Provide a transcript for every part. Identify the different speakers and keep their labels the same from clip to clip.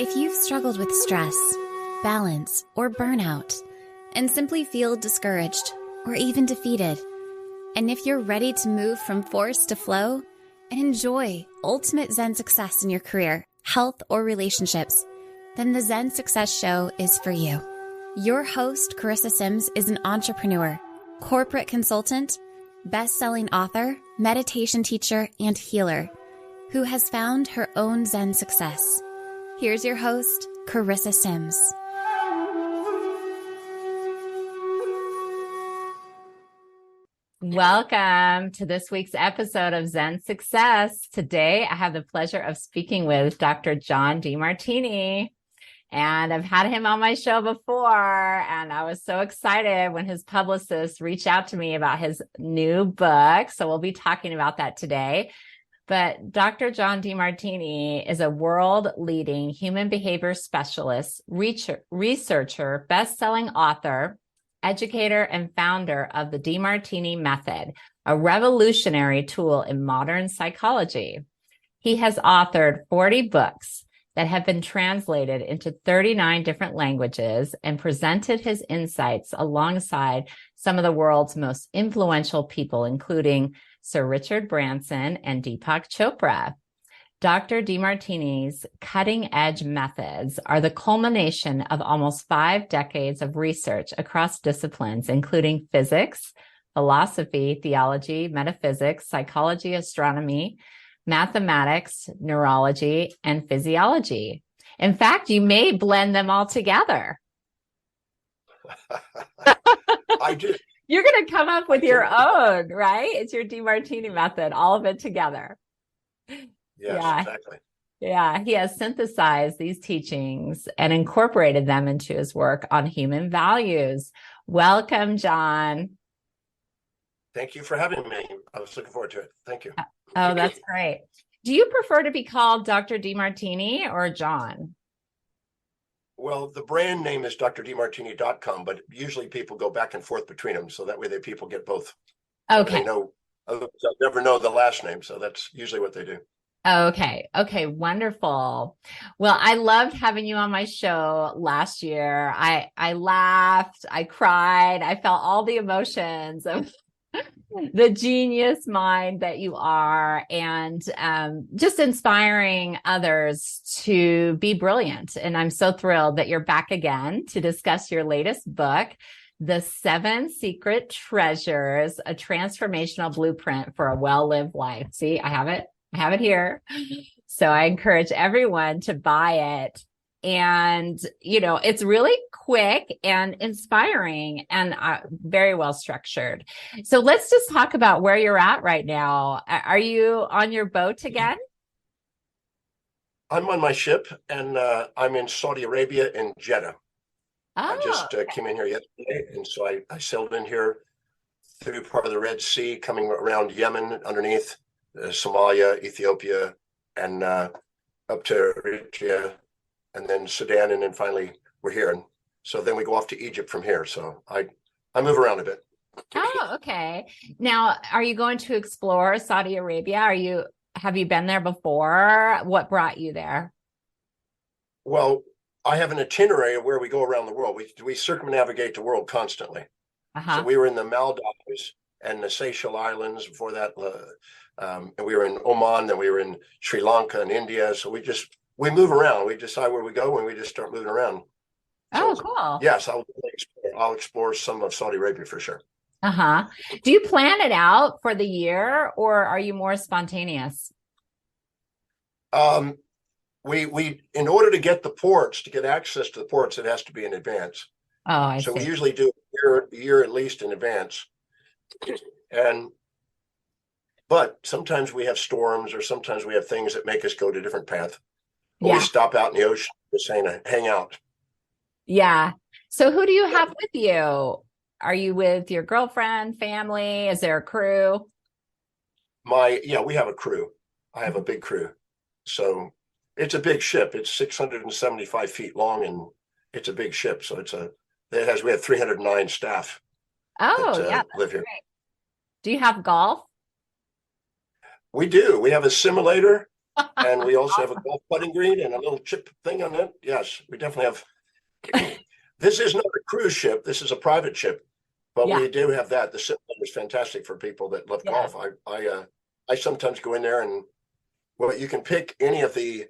Speaker 1: If you've struggled with stress, balance, or burnout, and simply feel discouraged or even defeated, and if you're ready to move from force to flow and enjoy ultimate Zen success in your career, health, or relationships, then the Zen Success Show is for you. Your host, Carissa Sims, is an entrepreneur, corporate consultant, best-selling author, meditation teacher, and healer who has found her own Zen success. Here's your host, Carissa Sims.
Speaker 2: Welcome to this week's episode of Zen Success. Today, I have the pleasure of speaking with Dr. John Demartini. And I've had him on my show before, and I was so excited when his publicist reached out to me about his new book. So we'll be talking about that today. But Dr. John Demartini is a world-leading human behavior specialist, researcher, best-selling author, educator, and founder of the Demartini Method, a revolutionary tool in modern psychology. He has authored 40 books that have been translated into 39 different languages and presented his insights alongside some of the world's most influential people, including Sir Richard Branson and Deepak Chopra. Dr. Demartini's cutting-edge methods are the culmination of almost 5 decades of research across disciplines, including physics, philosophy, theology, metaphysics, psychology, astronomy, mathematics, neurology, and physiology. In fact, you may blend them all together.
Speaker 3: I do.
Speaker 2: You're going to come up with your own, right? It's your Demartini method, all of it together.
Speaker 3: Yes,
Speaker 2: Yeah.
Speaker 3: exactly.
Speaker 2: Yeah, he has synthesized these teachings and incorporated them into his work on human values. Welcome, John.
Speaker 3: Thank you for having me. I was looking forward to it. Thank you.
Speaker 2: Oh, that's great. Do you prefer to be called Dr. Demartini or John?
Speaker 3: Well, the brand name is drdemartini.com, but usually people go back and forth between them, so that way people get both.
Speaker 2: Okay.
Speaker 3: They know, otherwise they'll never know the last name, so that's usually what they do.
Speaker 2: Okay. Wonderful. Well, I loved having you on my show last year. I laughed, I cried, I felt all the emotions of the genius mind that you are, and just inspiring others to be brilliant. And I'm so thrilled that you're back again to discuss your latest book, The 7 Secret Treasures, a transformational blueprint for a well-lived life. See, I have it here. So I encourage everyone to buy it. And, it's really quick and inspiring and very well structured. So let's just talk about where you're at right now. Are you on your boat again?
Speaker 3: I'm on my ship, and I'm in Saudi Arabia in Jeddah.
Speaker 2: Oh,
Speaker 3: I just came in here yesterday, and so I sailed in here through part of the Red Sea, coming around Yemen underneath, Somalia, Ethiopia, and up to Eritrea, and then Sudan, and then finally we're here. And so then we go off to Egypt from here. So I move around a bit.
Speaker 2: Oh, okay. Now, are you going to explore Saudi Arabia? Have you been there before? What brought you there?
Speaker 3: Well, I have an itinerary of where we go around the world. We circumnavigate the world constantly.
Speaker 2: Uh-huh.
Speaker 3: So we were in the Maldives and the Seychelles Islands before that. And we were in Oman, then we were in Sri Lanka and India. So we move around. We decide where we go and we just start moving around.
Speaker 2: Oh, cool.
Speaker 3: Yes, I'll explore some of Saudi Arabia for sure.
Speaker 2: Uh-huh. Do you plan it out for the year, or are you more spontaneous?
Speaker 3: We in order to get access to the ports, it has to be in advance.
Speaker 2: Oh, I see.
Speaker 3: So we usually do a year at least in advance. But sometimes we have storms, or sometimes we have things that make us go to a different path. Yeah. We stop out in the ocean, just saying, hang out.
Speaker 2: Yeah. So who do you have with you? Are you with your girlfriend, family? Is there a crew?
Speaker 3: We have a crew. I have a big crew. So it's a big ship. It's 675 feet long, and it's a big ship. So we have 309 staff.
Speaker 2: Oh, that,
Speaker 3: live here.
Speaker 2: Great. Do you have golf?
Speaker 3: We do. We have a simulator And we also have a golf putting green and a little chip thing on it. Yes, we definitely have. This is not a cruise ship. This is a private ship, but
Speaker 2: Yeah.
Speaker 3: we do have that. The simulator is fantastic for people that love
Speaker 2: Yeah.
Speaker 3: golf. I sometimes go in there and, well, you can pick any of the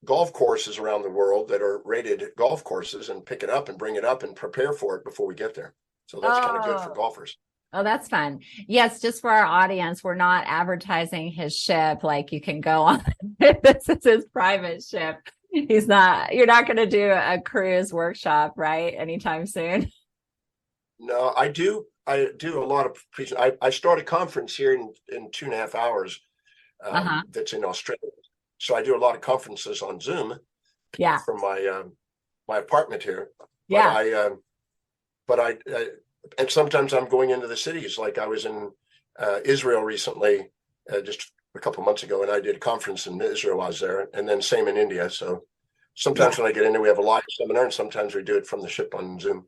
Speaker 3: golf courses around the world that are rated golf courses and pick it up and bring it up and prepare for it before we get there. So that's kind of good for golfers.
Speaker 2: Oh, that's fun. Yes, just for our audience, we're not advertising his ship. Like you can go on. This is his private ship. You're not going to do a cruise workshop, right? Anytime soon.
Speaker 3: No, I do a lot of I start a conference here in 2.5 hours. That's in Australia. So I do a lot of conferences on Zoom.
Speaker 2: Yeah.
Speaker 3: From my apartment here.
Speaker 2: Yeah.
Speaker 3: But I and sometimes I'm going into the cities. Like I was in Israel recently, just a couple of months ago, and I did a conference in Israel. I was there, and then same in India. So sometimes when I get in there, we have a live seminar, and sometimes we do it from the ship on Zoom.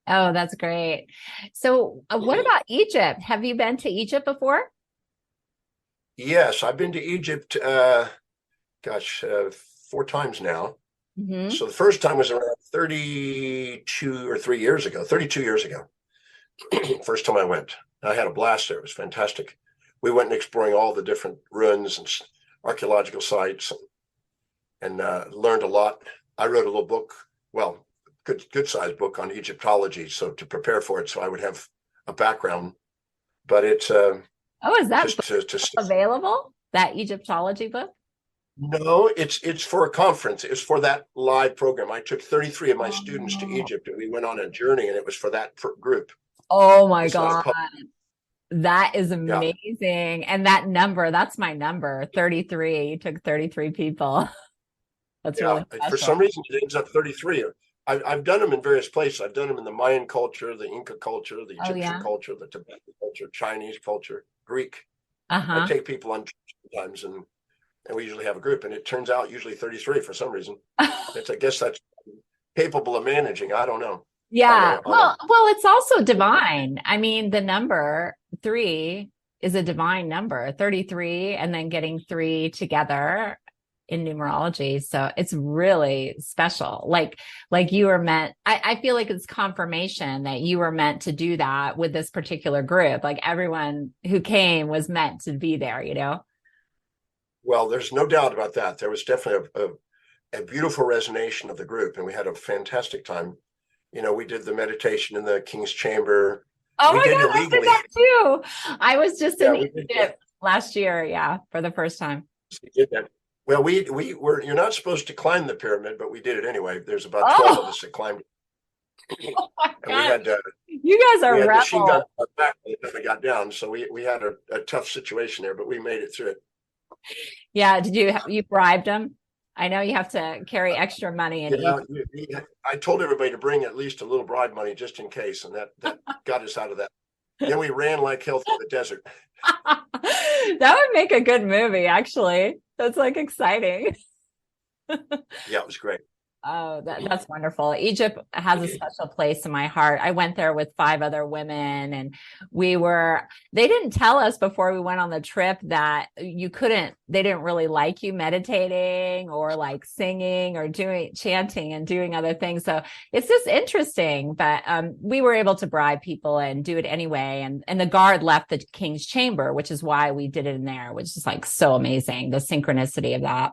Speaker 2: Oh, that's great. So what about Egypt? Have you been to Egypt before?
Speaker 3: Yes, I've been to Egypt, 4 times now.
Speaker 2: Mm-hmm.
Speaker 3: So the first time was around 32 years ago. First time I went. I had a blast there. It was fantastic. We went and exploring all the different ruins and archaeological sites and learned a lot. I wrote a little book, well, good sized book on Egyptology, so to prepare for it, so I would have a background. But it's
Speaker 2: is that
Speaker 3: just
Speaker 2: available? That Egyptology book?
Speaker 3: No, it's for a conference. It's for that live program. I took 33 of my students to Egypt, and we went on a journey, and it was for that group.
Speaker 2: Oh my
Speaker 3: It's
Speaker 2: God. That is amazing. Yeah. And that number, that's my number, 33. You took 33 people. That's really special.
Speaker 3: For some reason, it ends up 33. I've done them in various places. I've done them in the Mayan culture, the Inca culture, the Egyptian culture, the Tibetan culture, Chinese culture, Greek. I take people on sometimes, and we usually have a group, and it turns out usually 33 for some reason. I guess that's capable of managing. I don't know.
Speaker 2: Yeah. Well, it's also divine. I mean, the number 3 is a divine number, 33, and then getting 3 together in numerology. So it's really special. Like you were meant, I feel like it's confirmation that you were meant to do that with this particular group. Like everyone who came was meant to be there, you know?
Speaker 3: Well, there's no doubt about that. There was definitely a beautiful resonation of the group, and we had a fantastic time. You know, we did the meditation in the King's Chamber.
Speaker 2: Oh my God, I did that too. I was just in Egypt last year, for the first time.
Speaker 3: We did that. Well, you're not supposed to climb the pyramid, but we did it anyway. There's about 12 of us that climbed it.
Speaker 2: Oh my God.
Speaker 3: And we had
Speaker 2: you guys are rebels.
Speaker 3: Machine gun back when we got down, so we had a tough situation there, but we made it through it.
Speaker 2: Yeah, did you bribed them? I know you have to carry extra money in.
Speaker 3: I told everybody to bring at least a little bribe money just in case, and that got us out of that. Then we ran like hell through the desert.
Speaker 2: That would make a good movie, actually. That's like exciting.
Speaker 3: Yeah, it was great.
Speaker 2: Oh, that's wonderful. Egypt has a special place in my heart. I went there with 5 other women, and they didn't tell us before we went on the trip that they didn't really like you meditating or like singing or chanting and doing other things. So it's just interesting, but we were able to bribe people and do it anyway. And the guard left the King's Chamber, which is why we did it in there, which is like so amazing, the synchronicity of that.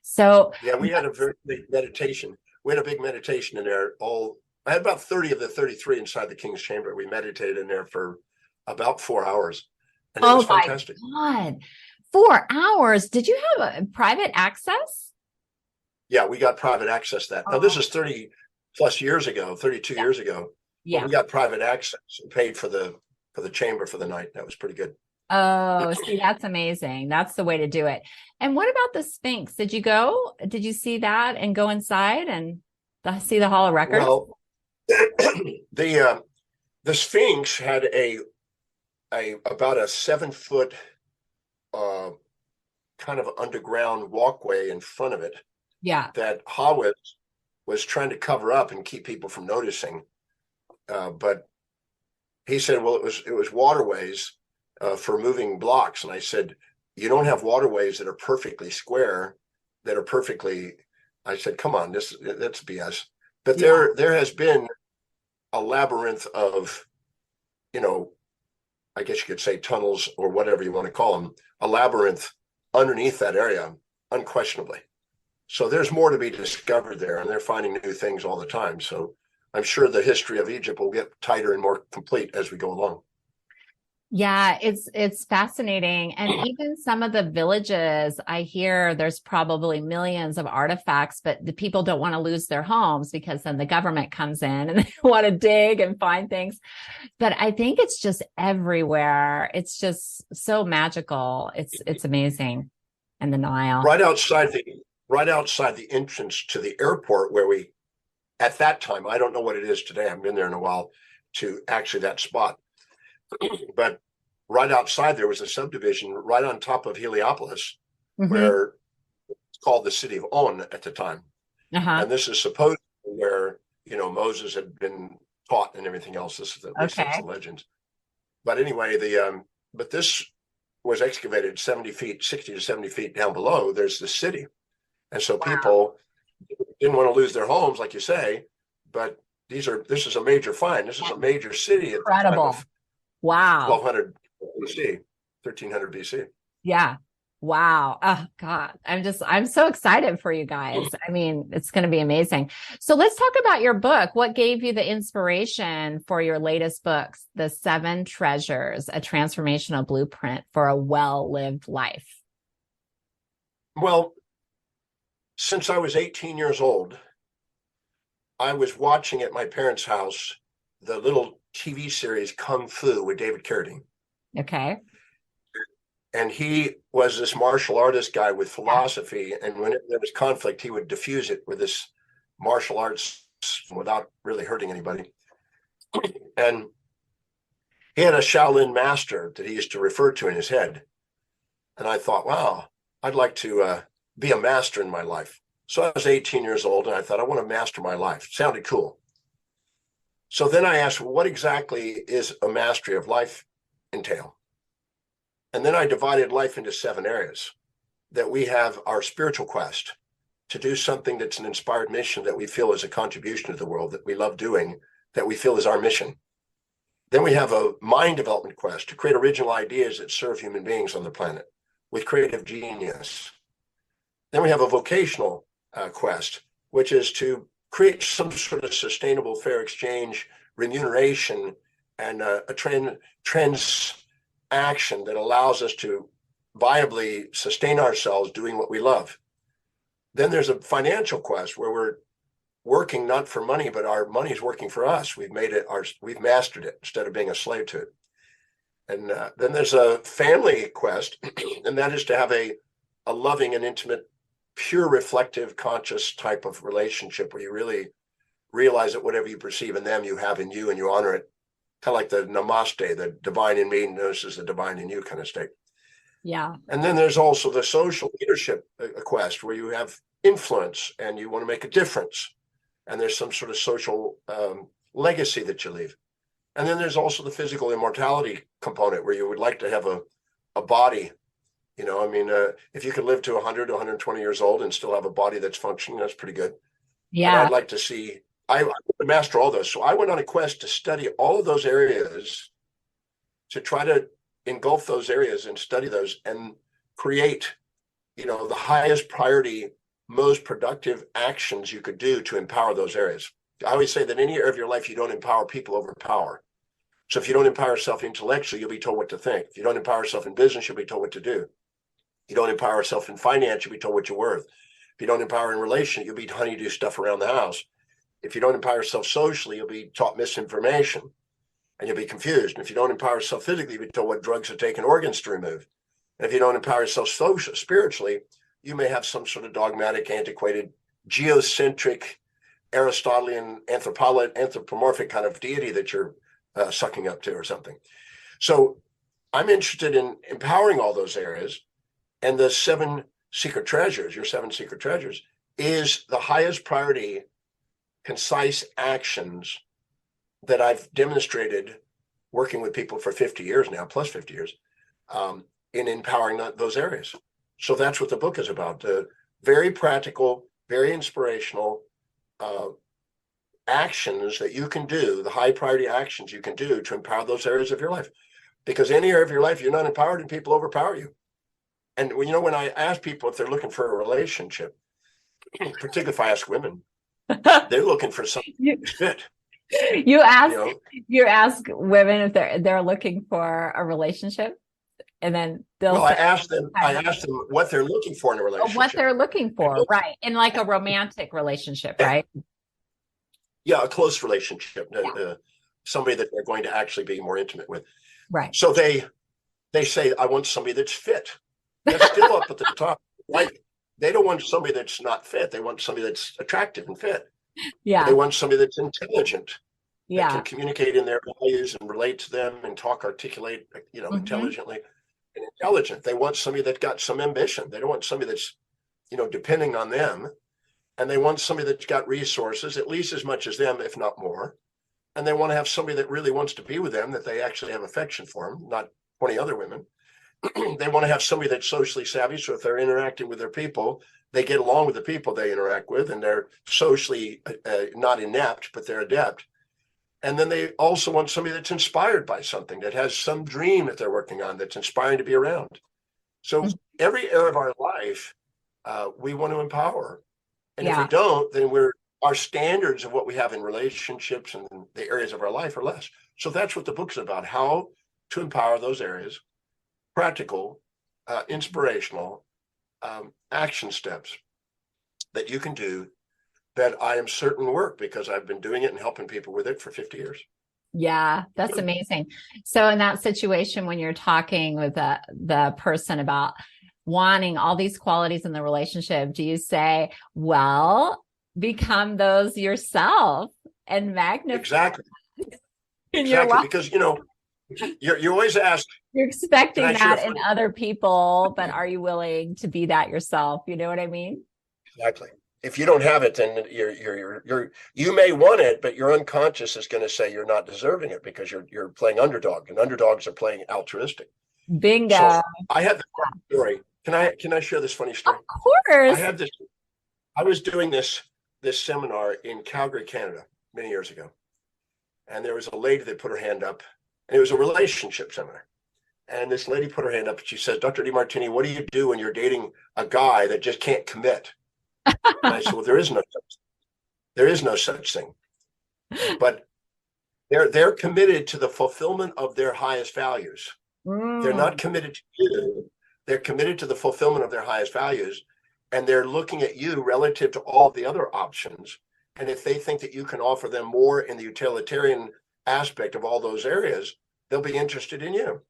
Speaker 2: So
Speaker 3: we had a very big meditation. We had a big meditation in there. I had about 30 of the 33 inside the King's Chamber. We meditated in there for about 4 hours. And it was fantastic.
Speaker 2: My God. 4 hours. Did you have a private access?
Speaker 3: Yeah, we got private access to that. Now this is 30 plus years ago, 32 years ago. Yeah. We got private access and paid for the chamber for the night. That was pretty good.
Speaker 2: Oh, see, that's amazing. That's the way to do it. And what about the Sphinx? Did you go? Did you see that and go inside and see the Hall of Records?
Speaker 3: Well, the Sphinx had about a 7-foot kind of underground walkway in front of it.
Speaker 2: Yeah.
Speaker 3: That Hawes was trying to cover up and keep people from noticing. But he said, well, it was waterways for moving blocks. And I said, you don't have waterways that are perfectly square, that are perfectly, I said, come on, that's BS. But there has been a labyrinth of, I guess you could say tunnels or whatever you want to call them, a labyrinth underneath that area, unquestionably. So there's more to be discovered there, and they're finding new things all the time. So I'm sure the history of Egypt will get tighter and more complete as we go along.
Speaker 2: Yeah, it's fascinating. And even some of the villages, I hear there's probably millions of artifacts, but the people don't want to lose their homes because then the government comes in and they want to dig and find things. But I think it's just everywhere. It's just so magical. It's amazing. And the Nile.
Speaker 3: Right outside the entrance to the airport where we, at that time, I don't know what it is today, I haven't been there in a while, to actually that spot. But right outside there was a subdivision right on top of Heliopolis, where it's called the city of On at the time. And this is supposed where, Moses had been taught and everything else. This is at least that's the legend. But anyway, but this was excavated 60 to 70 feet down below. There's the city. And so people didn't want to lose their homes, like you say, but this is a major find. This is a major city at the time of 1200 BC, 1300 BC.
Speaker 2: Yeah. Wow. Oh God. I'm so excited for you guys. I mean, it's going to be amazing. So let's talk about your book. What gave you the inspiration for your latest books, The 7 Treasures, a transformational blueprint for a well-lived life?
Speaker 3: Well, since I was 18 years old, I was watching at my parents' house the little TV series Kung Fu with David Carradine.
Speaker 2: Okay.
Speaker 3: And he was this martial artist guy with philosophy. And when there was conflict, he would diffuse it with this martial arts without really hurting anybody. And he had a Shaolin master that he used to refer to in his head. And I thought, wow, I'd like to be a master in my life. So I was 18 years old and I thought, I want to master my life. It sounded cool. So then I asked, well, what exactly is a mastery of life entail? And then I divided life into 7 areas. That we have our spiritual quest to do something that's an inspired mission that we feel is a contribution to the world, that we love doing, that we feel is our mission. Then we have a mind development quest to create original ideas that serve human beings on the planet with creative genius. Then we have a vocational quest, which is to create some sort of sustainable fair exchange, remuneration, and a transaction that allows us to viably sustain ourselves doing what we love. Then there's a financial quest where we're working not for money, but our money is working for us. We've mastered it instead of being a slave to it. And then there's a family quest, and that is to have a loving and intimate, pure, reflective, conscious type of relationship where you really realize that whatever you perceive in them, you have in you, and you honor it. Kind of like the namaste, the divine in me notices the divine in you kind of state.
Speaker 2: Yeah.
Speaker 3: And then there's also the social leadership quest where you have influence and you want to make a difference. And there's some sort of social legacy that you leave. And then there's also the physical immortality component where you would like to have a body. If you could live to 100 to 120 years old and still have a body that's functioning, that's pretty good.
Speaker 2: Yeah.
Speaker 3: And I'd like to see, I would master all those. So I went on a quest to study all of those areas, to try to engulf those areas and study those and create, the highest priority, most productive actions you could do to empower those areas. I always say that any area of your life, you don't empower people over power. So if you don't empower yourself intellectually, you'll be told what to think. If you don't empower yourself in business, you'll be told what to do. You don't empower yourself in finance, you'll be told what you're worth. If you don't empower in relation, you'll be honeydew stuff around the house. If you don't empower yourself socially, you'll be taught misinformation and you'll be confused. And if you don't empower yourself physically, you'll be told what drugs to take and organs to remove. And if you don't empower yourself spiritually, you may have some sort of dogmatic, antiquated, geocentric, Aristotelian, anthropomorphic kind of deity that you're sucking up to or something. So I'm interested in empowering all those areas. And the 7 secret treasures, your 7 secret treasures, is the highest priority, concise actions that I've demonstrated working with people for 50 years now, plus 50 years, in empowering those areas. So that's what the book is about. Very practical, very inspirational actions that you can do, the high priority actions you can do to empower those areas of your life. Because any area of your life you're not empowered and people overpower you. And when I ask people if they're looking for a relationship, particularly if I ask women, they're looking for something that's fit.
Speaker 2: You ask women if they're looking for a relationship, and then they'll
Speaker 3: I ask them what they're looking for in a relationship.
Speaker 2: What they're looking for, right? In like a romantic relationship, right?
Speaker 3: Yeah, a close relationship, somebody that they're going to actually be more intimate with.
Speaker 2: Right.
Speaker 3: So they say, I want somebody that's fit. That's still up at the top. Like, they don't want somebody that's not fit. They want somebody that's attractive and fit.
Speaker 2: Yeah.
Speaker 3: They want somebody that's intelligent. That can communicate in their values and relate to them and articulate, intelligently and intelligent. They want somebody that got some ambition. They don't want somebody that's, depending on them. And they want somebody that's got resources, at least as much as them, if not more. And they want to have somebody that really wants to be with them, that they actually have affection for them, not 20 other women. They want to have somebody that's socially savvy. So if they're interacting with their people, they get along with the people they interact with, and they're socially not inept, but they're adept. And then they also want somebody that's inspired by something, that has some dream that they're working on, that's inspiring to be around. So every area of our life, we want to empower. And if we don't, then our standards of what we have in relationships and the areas of our life are less. So that's what the book's about, how to empower those areas, practical, inspirational action steps that you can do that I am certain work, because I've been doing it and helping people with it for 50 years.
Speaker 2: Yeah, that's amazing. So in that situation, when you're talking with the person about wanting all these qualities in the relationship, do you say, well, become those yourself and magnify?
Speaker 3: Exactly.
Speaker 2: In your life?
Speaker 3: Because, you always ask.
Speaker 2: You're expecting that in other people, but are you willing to be that yourself? You know what I mean?
Speaker 3: Exactly. If you don't have it, then you may want it, but your unconscious is going to say you're not deserving it because you're playing underdog, and underdogs are playing altruistic.
Speaker 2: Bingo.
Speaker 3: So I have this story. Can I share this funny story?
Speaker 2: Of course.
Speaker 3: I was doing this seminar in Calgary, Canada, many years ago, and there was a lady that put her hand up, and it was a relationship seminar. And this lady put her hand up and she says, Dr. Demartini, what do you do when you're dating a guy that just can't commit? And I said, well, there is no such thing. But they're committed to the fulfillment of their highest values. They're not committed to you. They're committed to the fulfillment of their highest values. And they're looking at you relative to all the other options. And if they think that you can offer them more in the utilitarian aspect of all those areas, they'll be interested in you.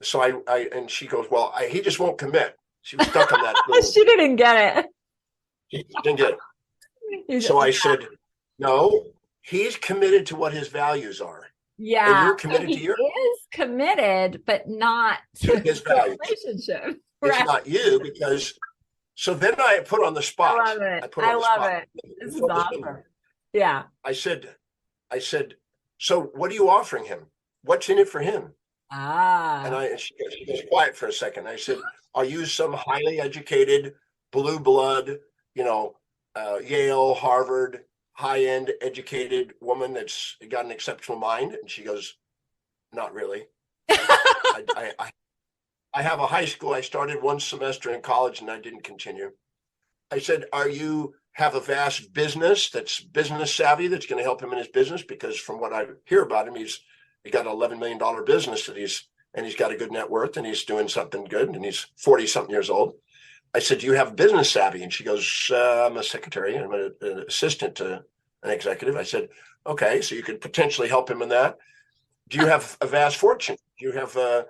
Speaker 3: So and she goes, well, he just won't commit. She was stuck on that.
Speaker 2: She didn't get it.
Speaker 3: She didn't get it. So I said, no, he's committed to what his values are.
Speaker 2: Yeah.
Speaker 3: And you're committed to yours.
Speaker 2: He is committed, but not to
Speaker 3: his values.
Speaker 2: Relationship.
Speaker 3: It's not you, because so then I put on the spot.
Speaker 2: I love it. I love it. This is awesome. Yeah.
Speaker 3: I said, so what are you offering him? What's in it for him? And she goes quiet for a second. I said, are you some highly educated, blue blood, Yale, Harvard, high-end educated woman that's got an exceptional mind? And she goes, not really. I have a high school. I started one semester in college and I didn't continue. I said, you have a vast business that's business savvy that's going to help him in his business? Because from what I hear about him, he got an $11 million business and he's got a good net worth and he's doing something good and he's 40 something years old. I said, do you have business savvy? And she goes, I'm a secretary. I'm an assistant to an executive. I said, okay, so you could potentially help him in that. Do you have a vast fortune? Do you have a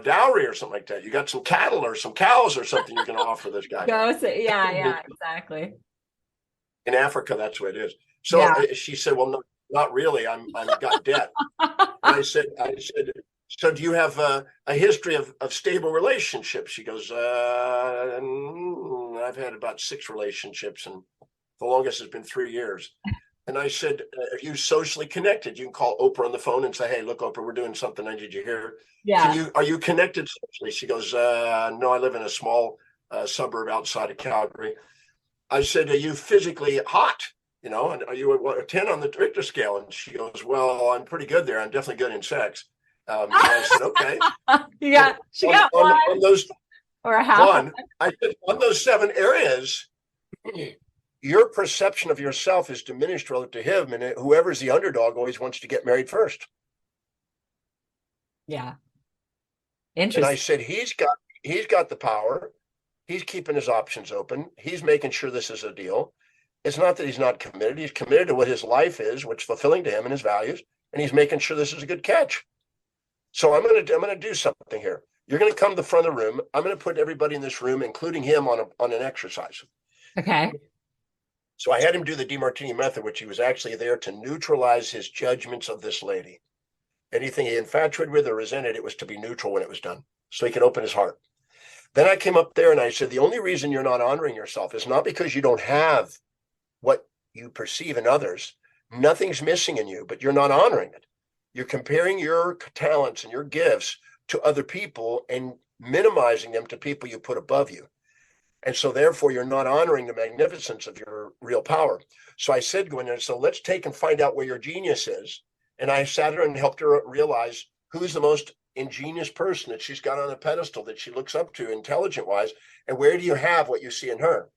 Speaker 3: dowry or something like that? You got some cattle or some cows or something you're going to offer this guy?
Speaker 2: Yeah, exactly.
Speaker 3: In Africa, that's what it is. So she said, well, no, not really. I'm got debt. And I said, so do you have a history of stable relationships? She goes, I've had about 6 relationships and the longest has been 3 years. And I said, are you socially connected? You can call Oprah on the phone and say, hey, look, Oprah, we're doing something. I need you here.
Speaker 2: Yeah.
Speaker 3: Are you connected socially? She goes, no, I live in a small suburb outside of Calgary. I said, are you physically hot? And are you a 10 on the Richter scale? And she goes, well, I'm pretty good there. I'm definitely good in sex. And I said, okay.
Speaker 2: Yeah, she got
Speaker 3: on those
Speaker 2: or a half.
Speaker 3: one. I said, on those 7 areas, your perception of yourself is diminished relative to him, and whoever's the underdog always wants to get married first.
Speaker 2: Yeah.
Speaker 3: And I
Speaker 2: Interesting.
Speaker 3: said, he's got the power. He's keeping his options open. He's making sure this is a deal. It's not that he's not committed. He's committed to what his life is, which is fulfilling to him and his values, and he's making sure this is a good catch. So I'm gonna do something here. You're gonna come to the front of the room. I'm gonna put everybody in this room, including him, on an exercise.
Speaker 2: Okay.
Speaker 3: So I had him do the Demartini Method, which he was actually there to neutralize his judgments of this lady. Anything he infatuated with or resented, it was to be neutral when it was done, so he could open his heart. Then I came up there and I said, the only reason you're not honoring yourself is not because you don't have what you perceive in others. Nothing's missing in you, but you're not honoring it. You're comparing your talents and your gifts to other people and minimizing them to people you put above you. And so therefore you're not honoring the magnificence of your real power. So I said, go in there, so let's take and find out where your genius is. And I sat her and helped her realize who's the most ingenious person that she's got on a pedestal that she looks up to intelligent wise. And where do you have what you see in her?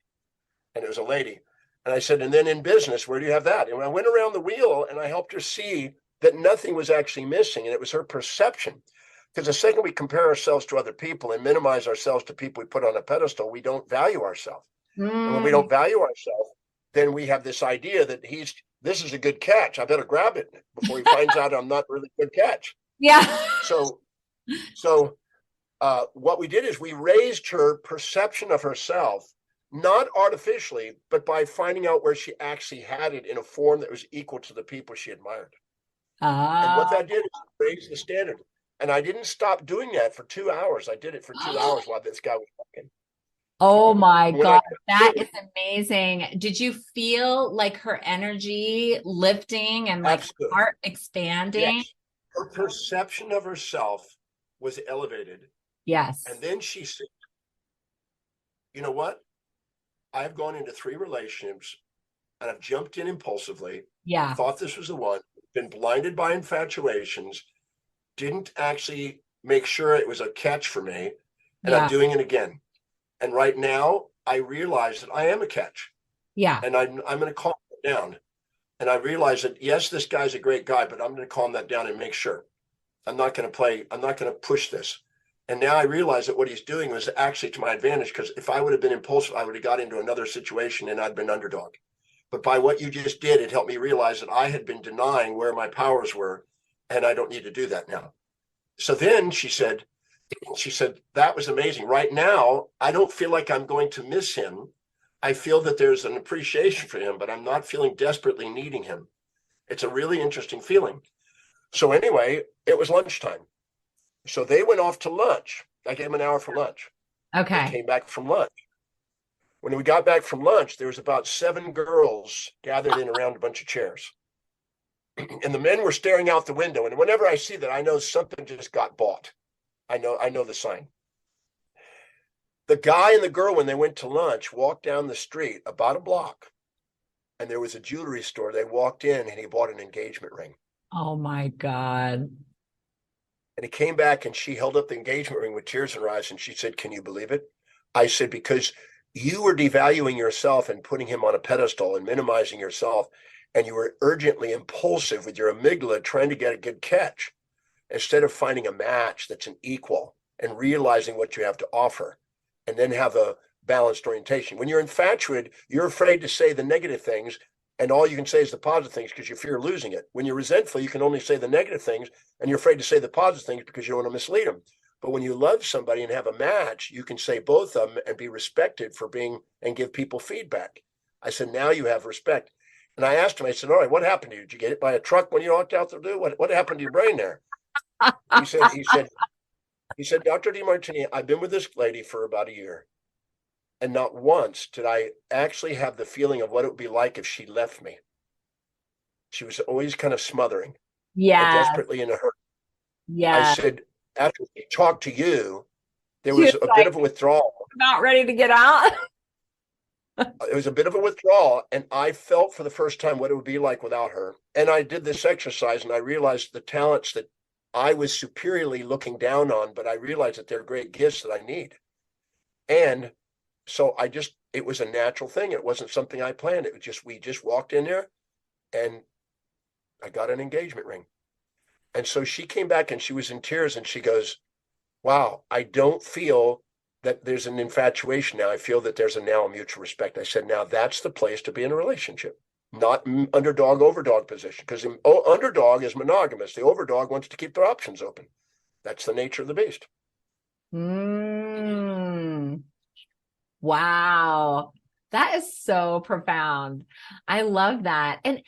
Speaker 3: And it was a lady. And I said, and then in business, where do you have that? And I went around the wheel and I helped her see that nothing was actually missing. And it was her perception. Because the second we compare ourselves to other people and minimize ourselves to people we put on a pedestal, we don't value ourselves. And when we don't value ourselves, then we have this idea that this is a good catch. I better grab it before he finds out I'm not really a good catch.
Speaker 2: Yeah.
Speaker 3: So what we did is we raised her perception of herself, not artificially, but by finding out where she actually had it in a form that was equal to the people she admired. And what that did is raise the standard. And I didn't stop doing that for 2 hours. I did it for 2 hours while this guy was talking.
Speaker 2: Oh my God, that is amazing. Did you feel like her energy lifting and like
Speaker 3: Absolutely.
Speaker 2: heart expanding?
Speaker 3: Yes. Her perception of herself was elevated.
Speaker 2: Yes.
Speaker 3: And then she said, you know what? I've gone into 3 relationships and I've jumped in impulsively.
Speaker 2: Yeah.
Speaker 3: Thought this was the one, been blinded by infatuations, didn't actually make sure it was a catch for me. And I'm doing it again. And right now I realize that I am a catch.
Speaker 2: Yeah.
Speaker 3: And I'm going to calm it down. And I realize that, yes, this guy's a great guy, but I'm going to calm that down and make sure I'm not going to push this. And now I realize that what he's doing was actually to my advantage, because if I would have been impulsive, I would have got into another situation and I'd been underdog. But by what you just did, it helped me realize that I had been denying where my powers were, and I don't need to do that now. So then she said, that was amazing. Right now, I don't feel like I'm going to miss him. I feel that there's an appreciation for him, but I'm not feeling desperately needing him. It's a really interesting feeling. So anyway, it was lunchtime. So they went off to lunch. I gave them an hour for lunch.
Speaker 2: Okay.
Speaker 3: They came back from lunch. When we got back from lunch, there was about 7 girls gathered in around a bunch of chairs. And the men were staring out the window. And whenever I see that, I know something just got bought. I know the sign. The guy and the girl, when they went to lunch, walked down the street about a block, and there was a jewelry store. They walked in and he bought an engagement ring.
Speaker 2: Oh my God.
Speaker 3: And he came back and she held up the engagement ring with tears in her eyes. And she said, can you believe it? I said, because you were devaluing yourself and putting him on a pedestal and minimizing yourself. And you were urgently impulsive with your amygdala trying to get a good catch, instead of finding a match that's an equal and realizing what you have to offer, and then have a balanced orientation. When you're infatuated, you're afraid to say the negative things, and all you can say is the positive things because you fear losing it. When you're resentful, you can only say the negative things, and you're afraid to say the positive things because you don't want to mislead them. But when you love somebody and have a match, you can say both of them and be respected for being, and give people feedback. I said, now you have respect. And I asked him, I said, all right, what happened to you? Did you get hit by a truck when you walked out the door? What happened to your brain there? He said, Dr. Demartini, I've been with this lady for about a year, and not once did I actually have the feeling of what it would be like if she left me. She was always kind of smothering and
Speaker 2: Yeah.
Speaker 3: desperately in a hurry. I
Speaker 2: Yeah.
Speaker 3: said, after she talked to you, there
Speaker 2: She was
Speaker 3: was a bit
Speaker 2: like,
Speaker 3: of a withdrawal.
Speaker 2: not ready to get out.
Speaker 3: It was a bit of a withdrawal, and I felt for the first time what it would be like without her. And I did this exercise, and I realized the talents that I was superiorly looking down on, but I realized that they're great gifts that I need. And so it was a natural thing. It wasn't something I planned. It was just, we just walked in there and I got an engagement ring. And so she came back and she was in tears and she goes, wow, I don't feel that there's an infatuation now. I feel that there's now a mutual respect. I said, now that's the place to be in a relationship, not underdog, overdog position, because underdog is monogamous. The overdog wants to keep their options open. That's the nature of the beast.
Speaker 2: Wow. That is so profound. I love that. And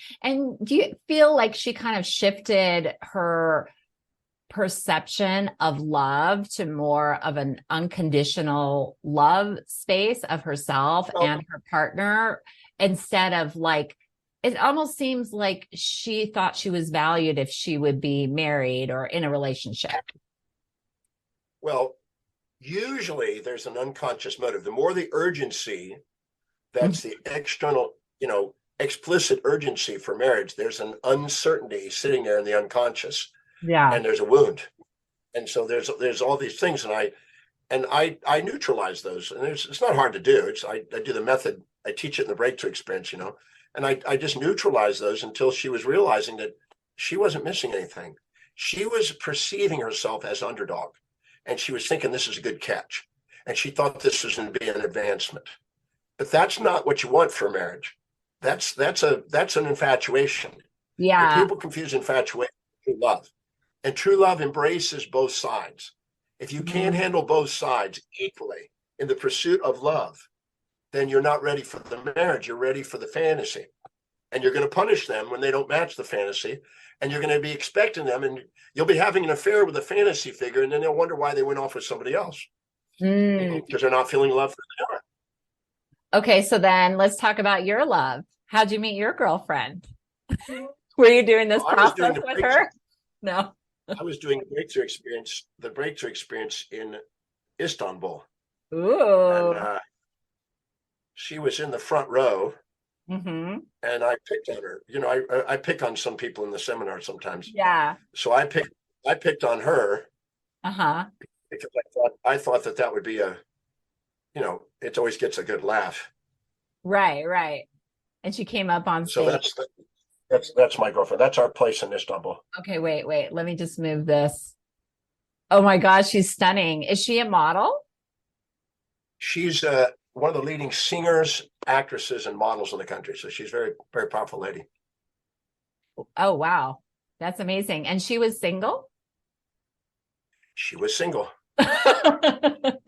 Speaker 2: do you feel like she kind of shifted her perception of love to more of an unconditional love space of herself and her partner, instead of like, it almost seems like she thought she was valued if she would be married or in a relationship?
Speaker 3: Well, usually there's an unconscious motive. The more the urgency, that's the external, explicit urgency for marriage. There's an uncertainty sitting there in the unconscious.
Speaker 2: Yeah.
Speaker 3: And there's a wound. And so there's all these things, and I neutralize those. And it's not hard to do. I do the method. I teach it in the breakthrough experience, and I just neutralize those until she was realizing that she wasn't missing anything. She was perceiving herself as underdog, and she was thinking this is a good catch, and she thought this was going to be an advancement. But that's not what you want for a marriage. That's an infatuation.
Speaker 2: Yeah.
Speaker 3: And people confuse infatuation with love. And true love embraces both sides. If you can't handle both sides equally in the pursuit of love, then you're not ready for the marriage. You're ready for the fantasy. And you're going to punish them when they don't match the fantasy. And you're going to be expecting them, and you'll be having an affair with a fantasy figure, and then they'll wonder why they went off with somebody else. Because they're not feeling love for the other.
Speaker 2: Okay, so then let's talk about your love. How'd you meet your girlfriend? Were you doing this process with her? No.
Speaker 3: I was doing the breakthrough experience in Istanbul.
Speaker 2: Ooh.
Speaker 3: And she was in the front row, and I picked on her. I pick on some people in the seminar sometimes.
Speaker 2: Yeah.
Speaker 3: So I picked on her. Because I thought that would be it always gets a good laugh.
Speaker 2: Right. And she came up on stage.
Speaker 3: So that's my girlfriend. That's our place in Istanbul.
Speaker 2: Okay, wait. Let me just move this. Oh my gosh, she's stunning. Is she a model?
Speaker 3: She's one of the leading singers, actresses, and models in the country. So she's a very, very powerful lady.
Speaker 2: Oh, wow. That's amazing. And she was single?
Speaker 3: She was single. The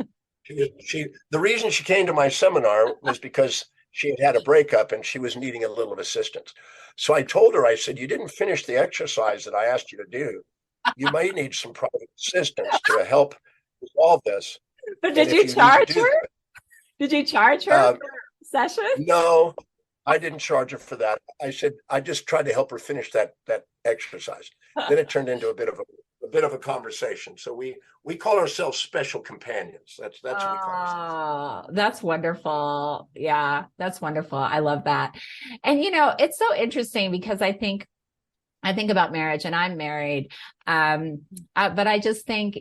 Speaker 3: reason she came to my seminar was because she had a breakup and she was needing a little assistance. So I told her, I said, you didn't finish the exercise that I asked you to do. You might need some private assistance to help resolve this.
Speaker 2: But did you charge her? Did you charge her for session?
Speaker 3: No, I didn't charge her for that. I said, I just tried to help her finish that exercise. Then it turned into a bit of a conversation. So we call ourselves special companions. That's what we call ourselves.
Speaker 2: That's wonderful. Yeah, that's wonderful. I love that. And it's so interesting because I think about marriage, and I'm married. But I just think,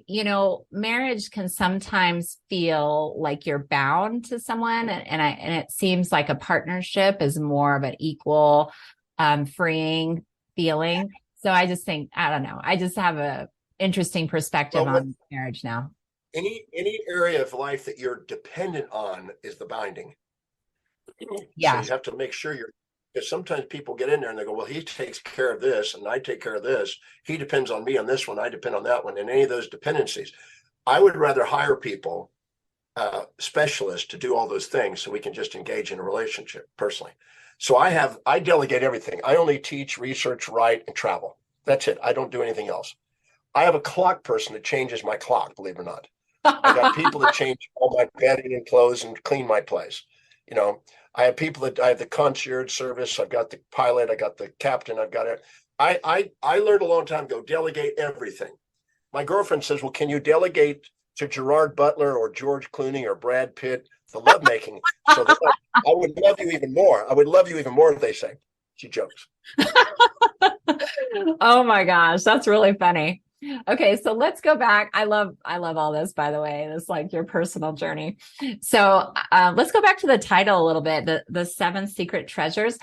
Speaker 2: marriage can sometimes feel like you're bound to someone. And it seems like a partnership is more of an equal, freeing feeling. So I just think, I don't know. I just have a interesting perspective on marriage now.
Speaker 3: Any area of life that you're dependent on is the binding.
Speaker 2: Yeah.
Speaker 3: So you have to make sure because sometimes people get in there and they go, well, he takes care of this and I take care of this. He depends on me on this one. I depend on that one. And any of those dependencies, I would rather hire people, specialists to do all those things so we can just engage in a relationship personally. So I delegate everything. I only teach, research, write, and travel. That's it. I don't do anything else. I have a clock person that changes my clock, believe it or not. I got people that change all my bedding and clothes and clean my place. I have people that I have the concierge service. I've got the pilot. I got the captain. I've got it. I learned a long time ago, delegate everything. My girlfriend says, well, can you delegate to Gerard Butler or George Clooney or Brad Pitt the lovemaking? So that I would love you even more. I would love you even more, they say. She jokes.
Speaker 2: Oh my gosh, that's really funny. Okay, so let's go back. I love all this, by the way. It's like your personal journey. So let's go back to the title a little bit, the Seven Secret Treasures.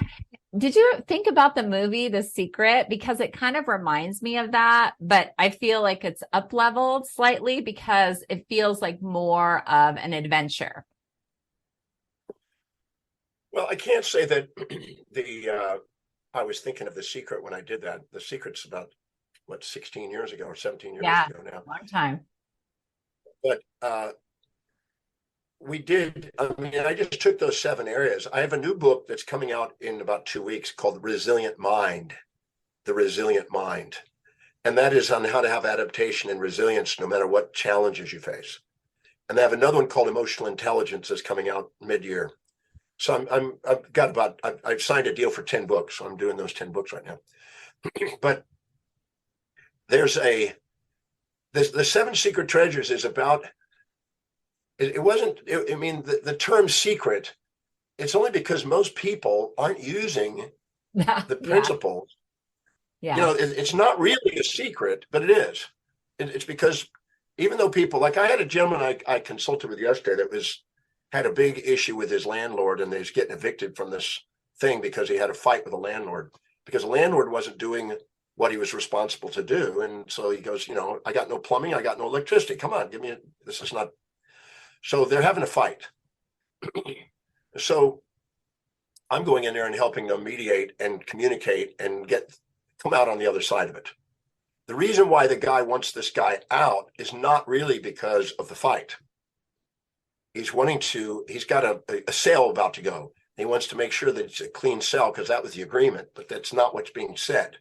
Speaker 2: Did you think about the movie The Secret? Because it kind of reminds me of that, but I feel like it's up-leveled slightly because it feels like more of an adventure.
Speaker 3: Well, I can't say that I was thinking of The Secret when I did that. The Secret's about, 16 years ago or 17 years ago now.
Speaker 2: Long time.
Speaker 3: But we did, I just took those 7 areas. I have a new book that's coming out in about 2 weeks called The Resilient Mind. And that is on how to have adaptation and resilience no matter what challenges you face. And I have another one called Emotional Intelligence that's coming out mid-year. So I've signed a deal for 10 books. So I'm doing those 10 books right now. But there's the 7 Secret Treasures is about, the term secret, it's only because most people aren't using the principles. Yeah. It's not really a secret, but it is. It's because even though people, like I had a gentleman I consulted with yesterday that had a big issue with his landlord, and he's getting evicted from this thing because he had a fight with a landlord because the landlord wasn't doing what he was responsible to do. And so he goes, I got no plumbing, I got no electricity. Come on, this is not. So they're having a fight. So I'm going in there and helping them mediate and communicate and come out on the other side of it. The reason why the guy wants this guy out is not really because of the fight. He's got a sale about to go. He wants to make sure that it's a clean sale because that was the agreement, but that's not what's being said.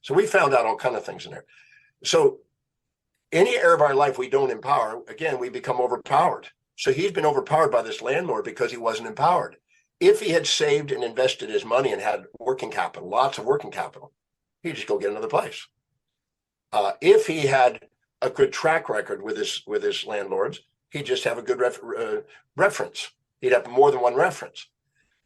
Speaker 3: So we found out all kinds of things in there. So any area of our life we don't empower, again, we become overpowered. So he's been overpowered by this landlord because he wasn't empowered. If he had saved and invested his money and had working capital, lots of working capital, he'd just go get another place. If he had a good track record with his landlords, he'd just have a good reference. He'd have more than one reference.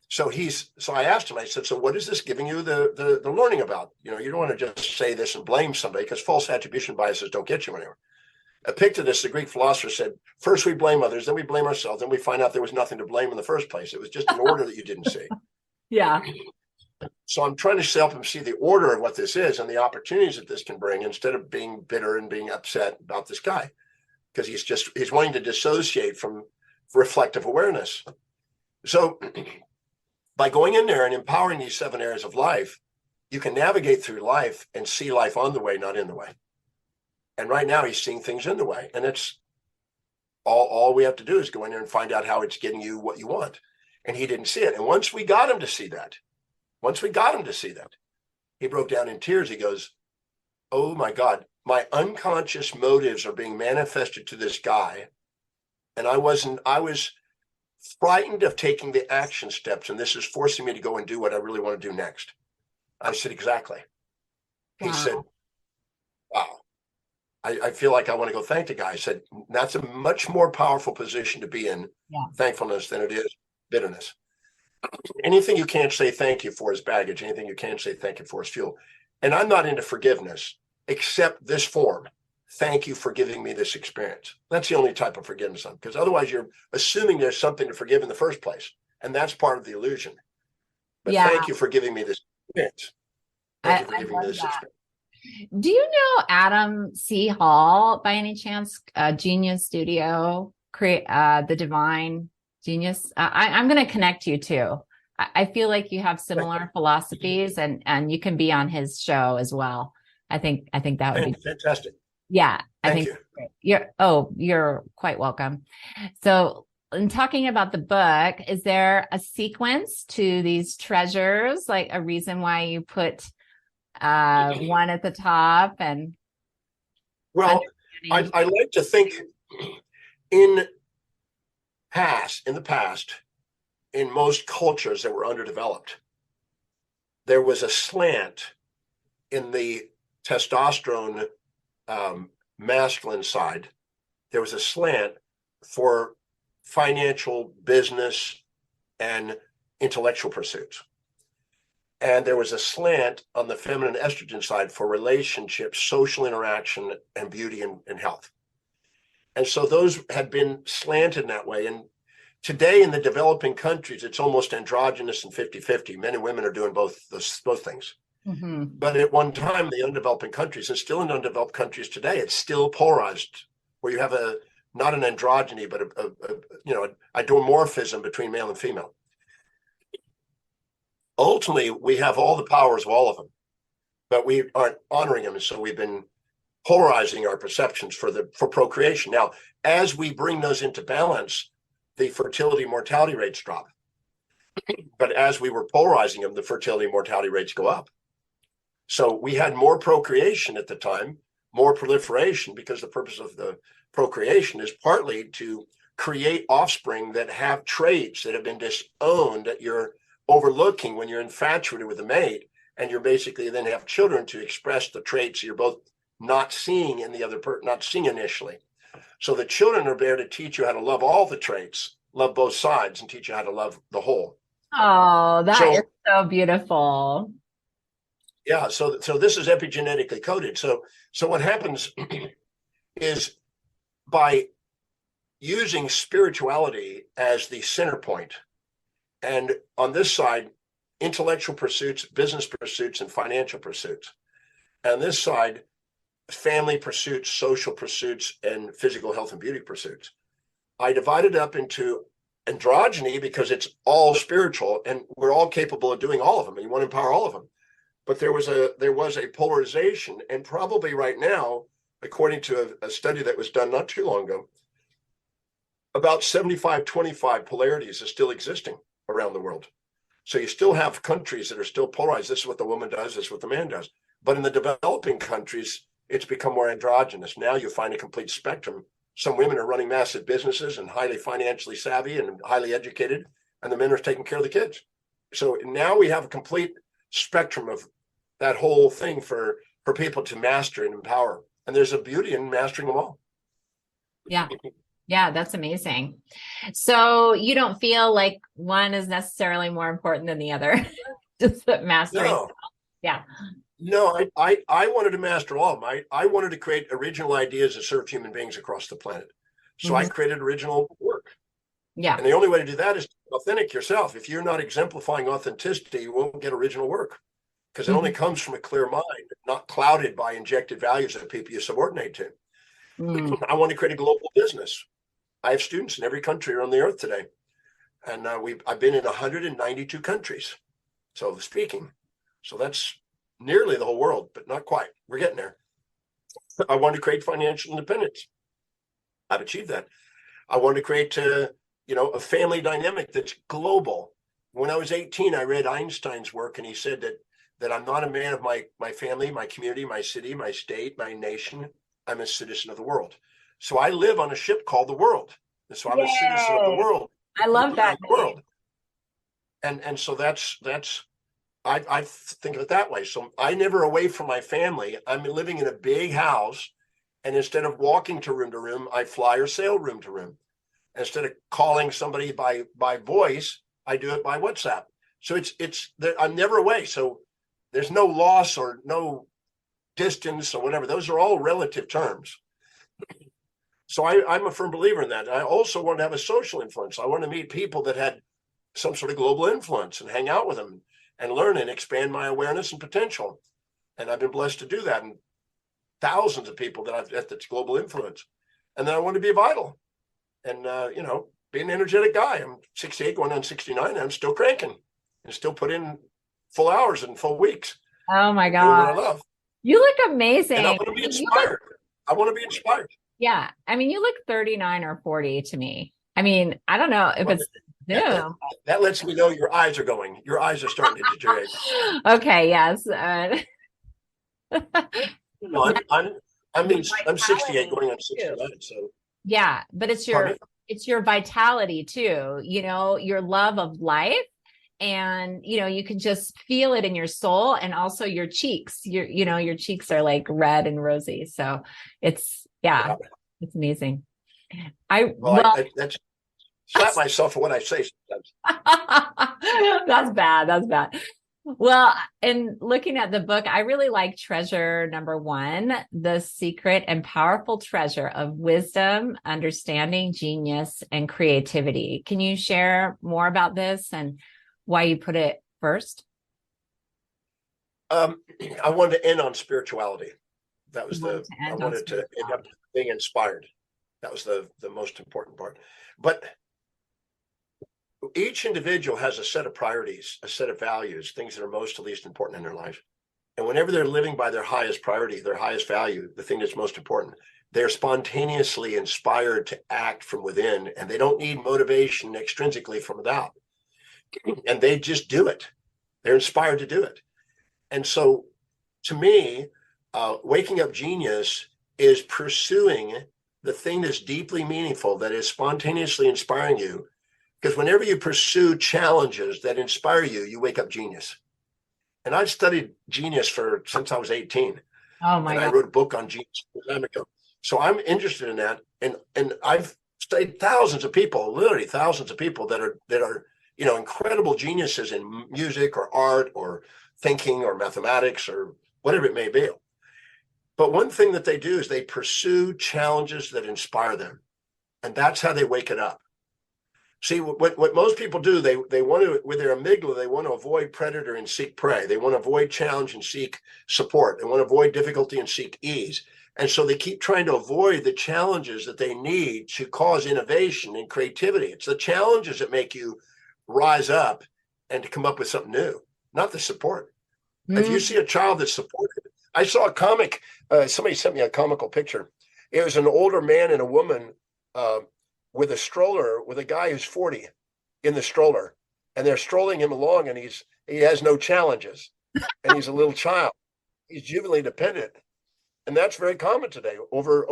Speaker 3: So I asked him, I said, so what is this giving you the learning about? You don't want to just say this and blame somebody because false attribution biases don't get you anywhere. Epictetus, the Greek philosopher, said, first we blame others, then we blame ourselves, then we find out there was nothing to blame in the first place. It was just an order that you didn't see.
Speaker 2: Yeah.
Speaker 3: So I'm trying to help him see the order of what this is and the opportunities that this can bring instead of being bitter and being upset about this guy. Because he's wanting to dissociate from reflective awareness. So by going in there and empowering these 7 areas of life, you can navigate through life and see life on the way, not in the way. And right now he's seeing things in the way. And it's all we have to do is go in there and find out how it's getting you what you want. And he didn't see it. And once we got him to see that, he broke down in tears. He goes, oh my God, my unconscious motives are being manifested to this guy. And I was frightened of taking the action steps. And this is forcing me to go and do what I really want to do next. I said, exactly. He said, wow, I feel like I want to go thank the guy. I said, that's a much more powerful position to be in, thankfulness, than it is bitterness. Anything you can't say thank you for is baggage. Anything you can't say thank you for is fuel. And I'm not into forgiveness, except this form. Thank you for giving me this experience. That's the only type of forgiveness because otherwise you're assuming there's something to forgive in the first place. And that's part of the illusion. But thank you for giving me this experience. Thank you for giving me this experience.
Speaker 2: Do you know Adam C. Hall by any chance? Genius Studio, create the Divine Genius. I'm going to connect you too. I feel like you have similar philosophies, and you can be on his show as well. I think that would be
Speaker 3: fantastic.
Speaker 2: Yeah, I think
Speaker 3: you.
Speaker 2: You're quite welcome. So, in talking about the book, is there a sequence to these treasures, like a reason why you put one at the top? And
Speaker 3: well, I like to think in the past, in most cultures that were underdeveloped, there was a slant in the testosterone masculine side. There was a slant for financial, business, and intellectual pursuits. And there was a slant on the feminine estrogen side for relationships, social interaction, and beauty and health. And so those had been slanted in that way. And today in the developing countries, it's almost androgynous and 50-50. Men and women are doing both things.
Speaker 2: Mm-hmm.
Speaker 3: But at one time, the undeveloping countries, and still in undeveloped countries today, it's still polarized, where you have not an androgyny, but a dimorphism between male and female. Ultimately, we have all the powers of all of them, but we aren't honoring them. And so we've been polarizing our perceptions for procreation. Now, as we bring those into balance, the fertility mortality rates drop. But as we were polarizing them, the fertility mortality rates go up. So we had more procreation at the time, more proliferation, because the purpose of the procreation is partly to create offspring that have traits that have been disowned, that you're overlooking when you're infatuated with a mate, and you're basically then have children to express the traits you're both not seeing in the other person, not seeing initially. So the children are there to teach you how to love all the traits, love both sides, and teach you how to love the whole.
Speaker 2: Oh, that is so beautiful.
Speaker 3: Yeah, so this is epigenetically coded. So what happens is, by using spirituality as the center point, and on this side, intellectual pursuits, business pursuits, and financial pursuits. And this side, family pursuits, social pursuits, and physical health and beauty pursuits. I divided up into androgyny because it's all spiritual, and we're all capable of doing all of them, and you want to empower all of them. But there was a polarization, and probably right now, according to a study that was done not too long ago, about 75-25 polarities is still existing around the world. So you still have countries that are still polarized. This is what the woman does, this is what the man does. But in the developing countries, it's become more androgynous. Now you find a complete spectrum. Some women are running massive businesses and highly financially savvy and highly educated, and the men are taking care of the kids. So now we have a complete spectrum of that whole thing for people to master and empower. And there's a beauty in mastering them all.
Speaker 2: Yeah. Yeah, that's amazing. So you don't feel like one is necessarily more important than the other? Just that mastering.
Speaker 3: No.
Speaker 2: Yeah.
Speaker 3: No, I wanted to master all of them. I wanted to create original ideas that serve human beings across the planet. So I created original work.
Speaker 2: Yeah.
Speaker 3: And the only way to do that is to be authentic yourself. If you're not exemplifying authenticity, you won't get original work, because it only comes from a clear mind, not clouded by injected values that people you subordinate to. I want to create a global business. I have students in every country around the earth today. And I've been in 192 countries, so speaking. So that's nearly the whole world, but not quite. We're getting there. I want to create financial independence. I've achieved that. I want to create a family dynamic that's global. When I was 18, I read Einstein's work, and he said that I'm not a man of my family, my community, my city, my state, my nation. I'm a citizen of the world. So I live on a ship called the world. And so I'm a citizen of the world.
Speaker 2: I love that.
Speaker 3: World. And so that's I think of it that way. So I never away from my family. I'm living in a big house, and instead of walking to room, I fly or sail room to room. Instead of calling somebody by voice, I do it by WhatsApp. So I'm never away. So there's no loss or no distance or whatever. Those are all relative terms. So I'm a firm believer in that. I also want to have a social influence. I want to meet people that had some sort of global influence and hang out with them and learn and expand my awareness and potential. And I've been blessed to do that. And thousands of people that I've had that's global influence. And then I want to be vital and, be an energetic guy. I'm 68 going on 69. And I'm still cranking and still put in full hours and full weeks.
Speaker 2: Oh my God.
Speaker 3: Doing what I love.
Speaker 2: You look amazing.
Speaker 3: And I want to be inspired. I want to be inspired.
Speaker 2: Yeah. I mean, you look 39 or 40 to me. I mean, I don't know if it's new.
Speaker 3: That lets me know your eyes are going. Your eyes are starting to deteriorate.
Speaker 2: Okay. Yes.
Speaker 3: No, I'm 68 going on 69. So
Speaker 2: yeah, but it's your it's your vitality too, your love of life. And, you can just feel it in your soul, and also your cheeks, your cheeks are like red and rosy. So it's, it's amazing.
Speaker 3: That's slap myself for what I say sometimes.
Speaker 2: That's bad. That's bad. Well, in looking at the book, I really like treasure number 1, the secret and powerful treasure of wisdom, understanding, genius, and creativity. Can you share more about this and why you put it first?
Speaker 3: I wanted to end on spirituality. That was I wanted to end up being inspired. That was the most important part. But each individual has a set of priorities, a set of values, things that are most to least important in their life. And whenever they're living by their highest priority, their highest value, the thing that's most important, they're spontaneously inspired to act from within, and they don't need motivation extrinsically from without. And they just do it. They're inspired to do it. And so to me, waking up genius is pursuing the thing that's deeply meaningful, that is spontaneously inspiring you. Because whenever you pursue challenges that inspire you, you wake up genius. And I've studied genius since I was 18.
Speaker 2: Oh my God.
Speaker 3: I wrote a book on genius a long time ago. So I'm interested in that. And I've studied thousands of people, literally thousands of people that are incredible geniuses in music or art or thinking or mathematics or whatever it may be. But one thing that they do is they pursue challenges that inspire them. And that's how they wake it up. See, what most people do, they want to, with their amygdala, they want to avoid predator and seek prey. They want to avoid challenge and seek support. They want to avoid difficulty and seek ease. And so they keep trying to avoid the challenges that they need to cause innovation and creativity. It's the challenges that make you rise up and to come up with something new, not the support. If you see a child that's supported, I saw a comic, somebody sent me a comical picture. It was an older man and a woman with a stroller, with a guy who's 40 in the stroller, and they're strolling him along, and he has no challenges, and he's a little child. He's juvenilely dependent, and that's very common today. Over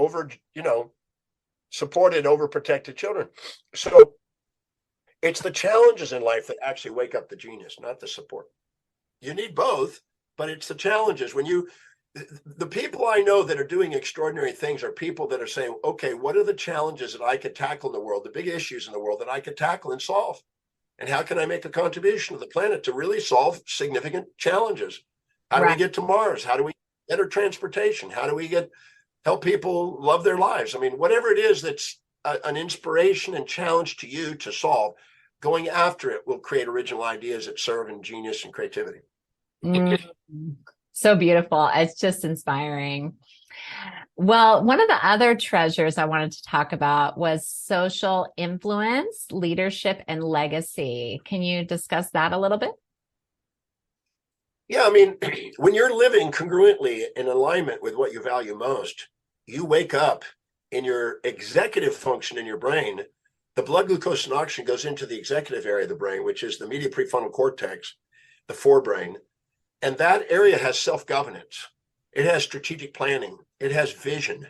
Speaker 3: supported, overprotected children. So it's the challenges in life that actually wake up the genius, not the support. You need both, but it's the challenges. The people I know that are doing extraordinary things are people that are saying, okay, what are the challenges that I could tackle in the world, the big issues in the world that I could tackle and solve? And how can I make a contribution to the planet to really solve significant challenges? How do we get to Mars? How do we get better transportation? How do we help people love their lives? I mean, whatever it is that's an inspiration and challenge to you to solve, going after it will create original ideas that serve in genius and creativity.
Speaker 2: So beautiful. It's just inspiring. Well, one of the other treasures I wanted to talk about was social influence, leadership, and legacy. Can you discuss that a little bit?
Speaker 3: Yeah, I mean, when you're living congruently in alignment with what you value most, you wake up in your executive function in your brain. The blood glucose and oxygen goes into the executive area of the brain, which is the medial prefrontal cortex, the forebrain. And that area has self-governance. It has strategic planning. It has vision.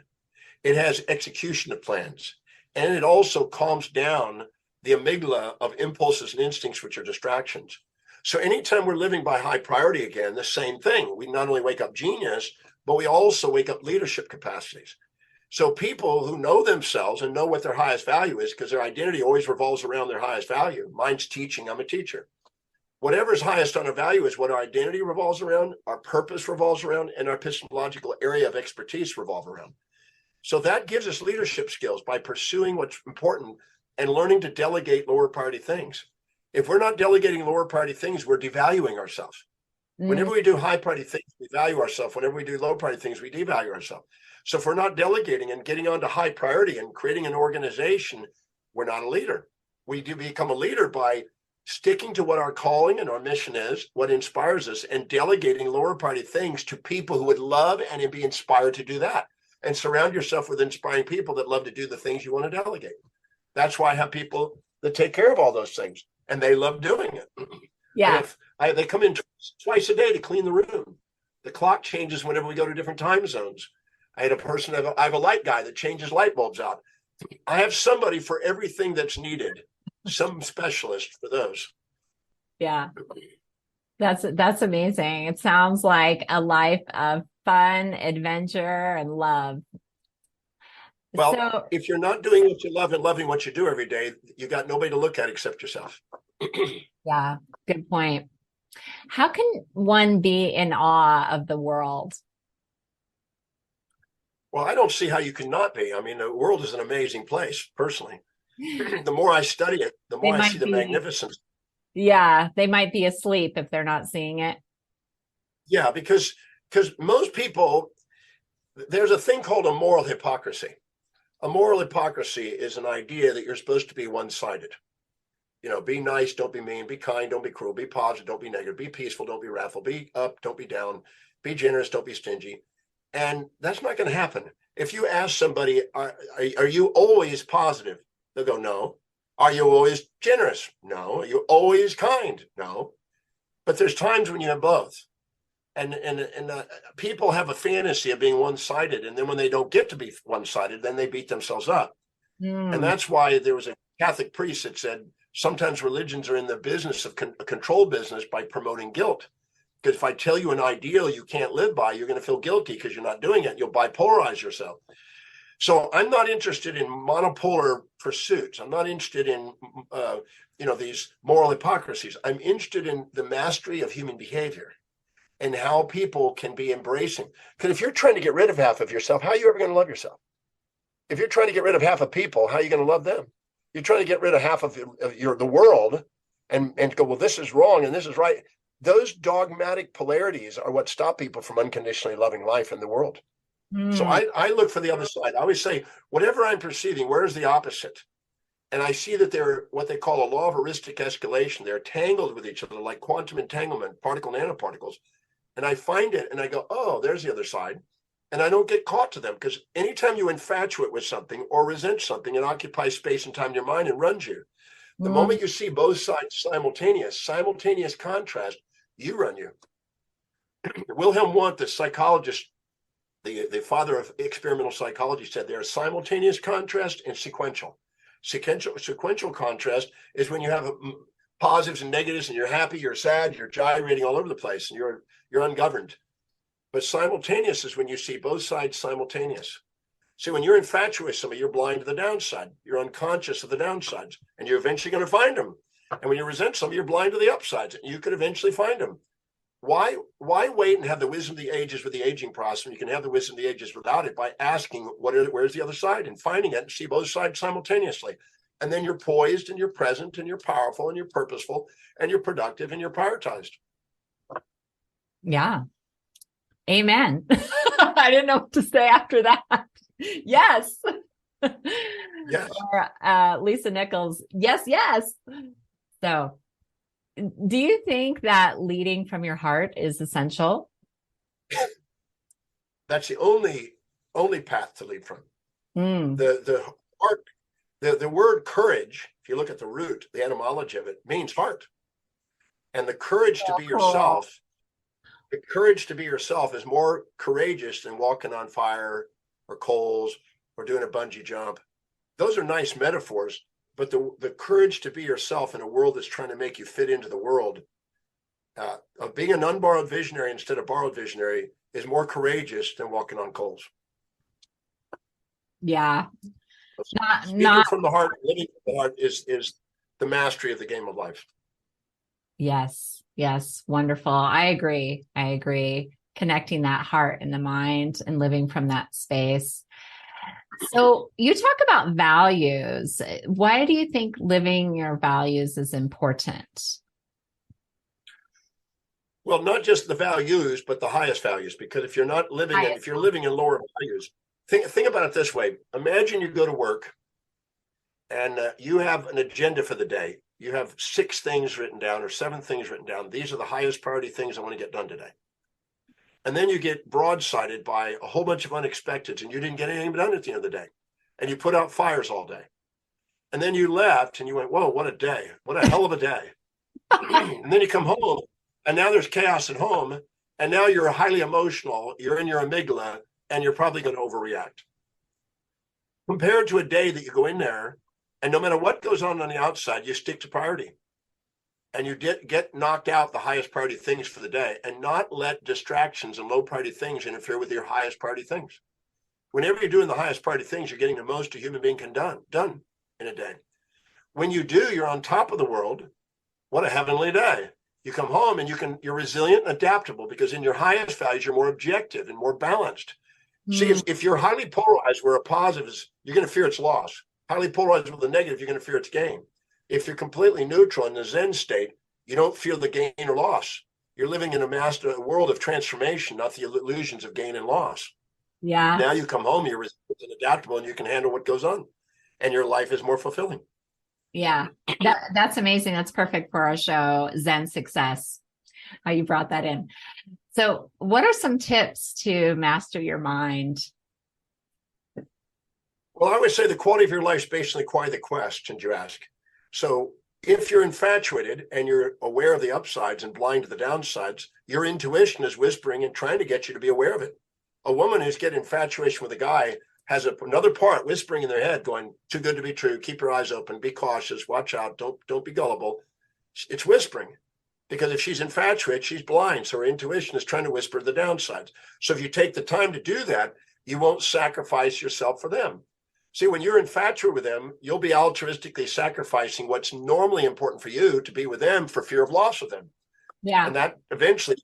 Speaker 3: It has execution of plans. And it also calms down the amygdala of impulses and instincts, which are distractions. So anytime we're living by high priority, again, the same thing. We not only wake up genius, but we also wake up leadership capacities. So people who know themselves and know what their highest value is, because their identity always revolves around their highest value. Mine's teaching. I'm a teacher. Whatever's highest on our value is what our identity revolves around, our purpose revolves around, and our epistemological area of expertise revolve around. So that gives us leadership skills by pursuing what's important and learning to delegate lower priority things. If we're not delegating lower priority things, we're devaluing ourselves. Whenever we do high priority things, we value ourselves. Whenever we do low priority things, we devalue ourselves. So if we're not delegating and getting onto high priority and creating an organization, we're not a leader. We do become a leader by sticking to what our calling and our mission is, what inspires us, and delegating lower priority things to people who would love and be inspired to do that. And surround yourself with inspiring people that love to do the things you want to delegate. That's why I have people that take care of all those things, and they love doing it.
Speaker 2: Yeah.
Speaker 3: They come in twice a day to clean the room. The clock changes whenever we go to different time zones. I had a person, I have a light guy that changes light bulbs out. I have somebody for everything that's needed, some specialist for those.
Speaker 2: Yeah. That's amazing. It sounds like a life of fun, adventure, and love.
Speaker 3: Well,
Speaker 2: So,
Speaker 3: if you're not doing what you love and loving what you do every day, you got nobody to look at except yourself.
Speaker 2: yeah, good point. How can one be in awe of the world?
Speaker 3: Well, I don't see how you can not be. I mean, the world is an amazing place, personally. The more I study it, the
Speaker 2: They
Speaker 3: more I see
Speaker 2: might
Speaker 3: the
Speaker 2: be,
Speaker 3: magnificence.
Speaker 2: yeah, they might be asleep if they're not seeing it.
Speaker 3: Yeah, because most people, there's a thing called a moral hypocrisy. A moral hypocrisy is an idea that you're supposed to be one-sided. You know, be nice, don't be mean, be kind, don't be cruel, be positive, don't be negative, be peaceful, don't be wrathful, be up, don't be down, be generous, don't be stingy. And that's not going to happen. If you ask somebody, are you always positive? They'll go, no. Are you always generous? No. Are you always kind? No. But there's times when you have both. And people have a fantasy of being one-sided. And then when they don't get to be one-sided, then they beat themselves up. And that's why there was a Catholic priest that said, sometimes religions are in the business of a control business by promoting guilt. Because if I tell you an ideal you can't live by, you're going to feel guilty because you're not doing it. You'll bipolarize yourself. So I'm not interested in monopolar pursuits. I'm not interested in, these moral hypocrisies. I'm interested in the mastery of human behavior and how people can be embracing. Because if you're trying to get rid of half of yourself, how are you ever going to love yourself? If you're trying to get rid of half of people, how are you going to love them? You're trying to get rid of half of the world and go, well, this is wrong and this is right. Those dogmatic polarities are what stop people from unconditionally loving life in the world. So I look for the other side. I always say, whatever I'm perceiving, where is the opposite? And I see that they're what they call a law of heuristic escalation. They're tangled with each other like quantum entanglement, particle nanoparticles. And I find it and I go, oh, there's the other side. And I don't get caught to them, because anytime you infatuate with something or resent something, it occupies space and time in your mind and runs you. The moment you see both sides simultaneous contrast, you run you. Wilhelm Wundt, the psychologist, the father of experimental psychology, said there are simultaneous contrast and sequential. Sequential contrast is when you have positives and negatives and you're happy, you're sad, you're gyrating all over the place and you're ungoverned. But simultaneous is when you see both sides simultaneous. See, when you're infatuated with somebody, you're blind to the downside. You're unconscious of the downsides, and you're eventually going to find them. And when you resent somebody, you're blind to the upsides, and you could eventually find them. Why wait and have the wisdom of the ages with the aging process? You can have the wisdom of the ages without it by asking, where's the other side, and finding it and see both sides simultaneously. And then you're poised, and you're present, and you're powerful, and you're purposeful, and you're productive, and you're prioritized.
Speaker 2: Yeah. Amen. I didn't know what to say after that. Yes.
Speaker 3: Yes.
Speaker 2: Or Lisa Nichols. Yes, yes. So, do you think that leading from your heart is essential?
Speaker 3: That's the only path to lead from. The heart, the word courage, if you look at the root, the etymology of it, means heart. And the courage to be yourself. The courage to be yourself is more courageous than walking on fire or coals or doing a bungee jump. Those are nice metaphors, but the courage to be yourself in a world that's trying to make you fit into the world, of being an unborrowed visionary instead of borrowed visionary, is more courageous than walking on coals.
Speaker 2: Yeah.
Speaker 3: Speaking from the heart, living from the heart is the mastery of the game of life.
Speaker 2: Yes. Yes. Wonderful. I agree. Connecting that heart and the mind and living from that space. So you talk about values. Why do you think living your values is important?
Speaker 3: Well, not just the values, but the highest values. Because if you're not living, if you're living in lower values, think about it this way. Imagine you go to work and you have an agenda for the day. You have 6 things written down or 7 things written down. These are the highest priority things I want to get done today. And then you get broadsided by a whole bunch of unexpecteds and you didn't get anything done at the end of the day. And you put out fires all day. And then you left and you went, whoa, what a day. What a hell of a day. And then you come home and now there's chaos at home. And now you're highly emotional. You're in your amygdala and you're probably going to overreact. compared to a day that you go in there and no matter what goes on the outside, you stick to priority. And you get knocked out the highest priority things for the day and not let distractions and low priority things interfere with your highest priority things. Whenever you're doing the highest priority things, you're getting the most a human being can done in a day. When you do, you're on top of the world. What a heavenly day. You come home and you're resilient and adaptable because in your highest values, you're more objective and more balanced. See, if you're highly polarized where a positive is, you're going to fear its loss. Highly polarized with the negative, you're going to fear its gain. If you're completely neutral in the Zen state, you don't feel the gain or loss. You're living in a world of transformation, not the illusions of gain and loss.
Speaker 2: Yeah.
Speaker 3: Now you come home, you're resilient and adaptable, and you can handle what goes on, and your life is more fulfilling.
Speaker 2: Yeah, that's amazing. That's perfect for our show, Zen Success. How you brought that in. So what are some tips to master your mind?
Speaker 3: Well, I would say the quality of your life is based on the quality of the questions you ask. So if you're infatuated and you're aware of the upsides and blind to the downsides, your intuition is whispering and trying to get you to be aware of it. A woman who's getting infatuation with a guy has another part whispering in their head going, too good to be true, keep your eyes open, be cautious, watch out, don't be gullible. It's whispering because if she's infatuated, she's blind. So her intuition is trying to whisper the downsides. So if you take the time to do that, you won't sacrifice yourself for them. See, when you're infatuated with them, you'll be altruistically sacrificing what's normally important for you to be with them for fear of loss of them.
Speaker 2: Yeah.
Speaker 3: And that eventually,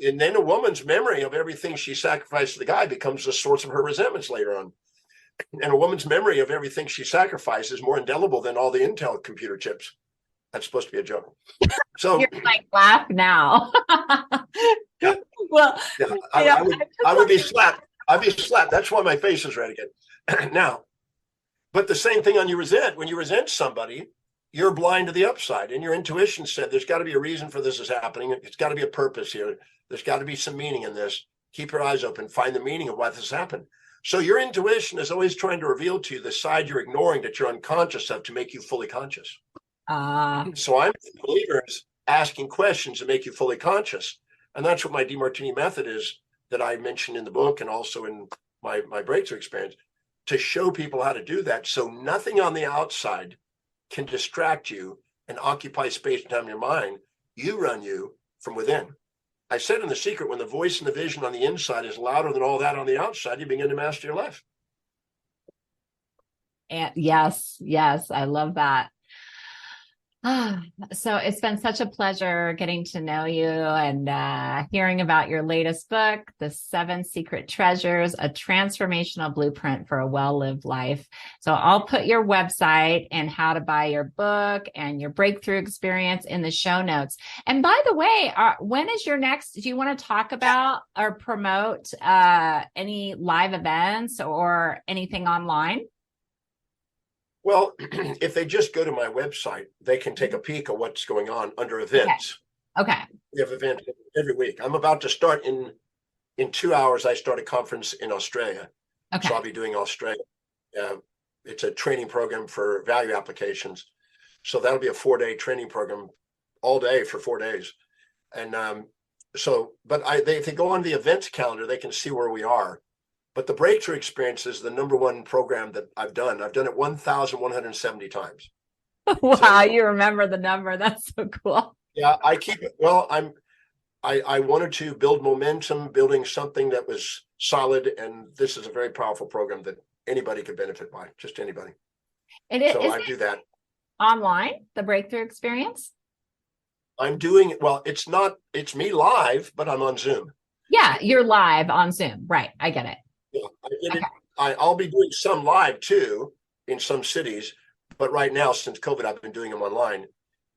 Speaker 3: and then a woman's memory of everything she sacrificed to the guy becomes the source of her resentments later on. And a woman's memory of everything she sacrificed is more indelible than all the Intel computer chips. That's supposed to be a joke. So
Speaker 2: you're like, laugh now.
Speaker 3: Yeah.
Speaker 2: Well,
Speaker 3: yeah, I would be slapped. I'd be slapped. That's why my face is red again. Now, but the same thing on you resent. When you resent somebody, you're blind to the upside. And your intuition said, there's got to be a reason for this is happening. It's got to be a purpose here. There's got to be some meaning in this. Keep your eyes open. Find the meaning of why this happened. So your intuition is always trying to reveal to you the side you're ignoring that you're unconscious of to make you fully conscious. So I'm a believer in asking questions to make you fully conscious. And that's what my Demartini Method is that I mentioned in the book and also in my breakthrough experience, to show people how to do that so nothing on the outside can distract you and occupy space and time in your mind. You run you from within. I said in The Secret, when the voice and the vision on the inside is louder than all that on the outside, you begin to master your life.
Speaker 2: And yes, I love that. So it's been such a pleasure getting to know you and hearing about your latest book, The 7 Secret Treasures, a transformational blueprint for a well-lived life. So I'll put your website and how to buy your book and your breakthrough experience in the show notes. And by the way, when is your next, do you want to talk about or promote any live events or anything online?
Speaker 3: Well, if they just go to my website, they can take a peek of what's going on under events.
Speaker 2: Okay.
Speaker 3: We have events every week. I'm about to start in 2 hours. I start a conference in Australia.
Speaker 2: Okay.
Speaker 3: So I'll be doing Australia. It's a training program for value applications. So that'll be a 4-day training program all day for 4 days. And if they go on the events calendar, they can see where we are. But the breakthrough experience is the number one program that I've done. I've done it 1,170 times.
Speaker 2: Wow, so, you remember the number. That's so cool.
Speaker 3: Yeah, I keep it. Well, I wanted to build momentum, building something that was solid. And this is a very powerful program that anybody could benefit by, just anybody. So I do that.
Speaker 2: Online, the breakthrough experience?
Speaker 3: I'm doing it. Well, it's me live, but I'm on Zoom.
Speaker 2: Yeah, you're live on Zoom. Right. I get it.
Speaker 3: Yeah, I'll be doing some live too in some cities, but right now, since COVID, I've been doing them online.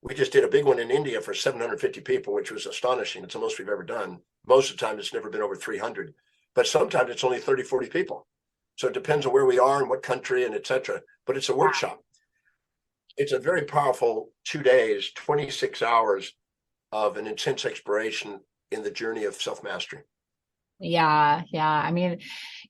Speaker 3: We just did a big one in India for 750 people, which was astonishing. It's the most we've ever done. Most of the time, it's never been over 300, but sometimes it's only 30, 40 people. So it depends on where we are and what country and et cetera, but it's a workshop. It's a very powerful 2 days, 26 hours of an intense exploration in the journey of self-mastery.
Speaker 2: Yeah. I mean,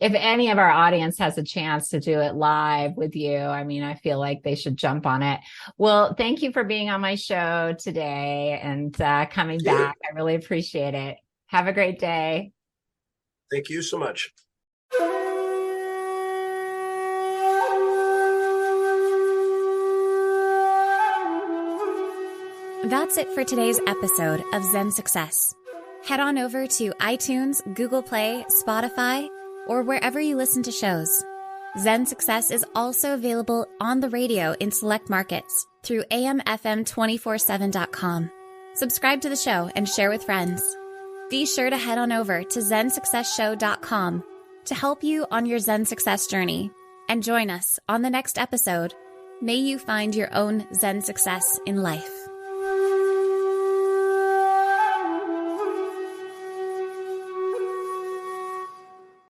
Speaker 2: if any of our audience has a chance to do it live with you, I mean, I feel like they should jump on it. Well, thank you for being on my show today and coming back. I really appreciate it. Have a great day.
Speaker 3: Thank you so much.
Speaker 1: That's it for today's episode of Zen Success. Head on over to iTunes, Google Play, Spotify, or wherever you listen to shows. Zen Success is also available on the radio in select markets through amfm247.com. Subscribe to the show and share with friends. Be sure to head on over to zensuccessshow.com to help you on your Zen Success journey and join us on the next episode. May you find your own Zen success in life.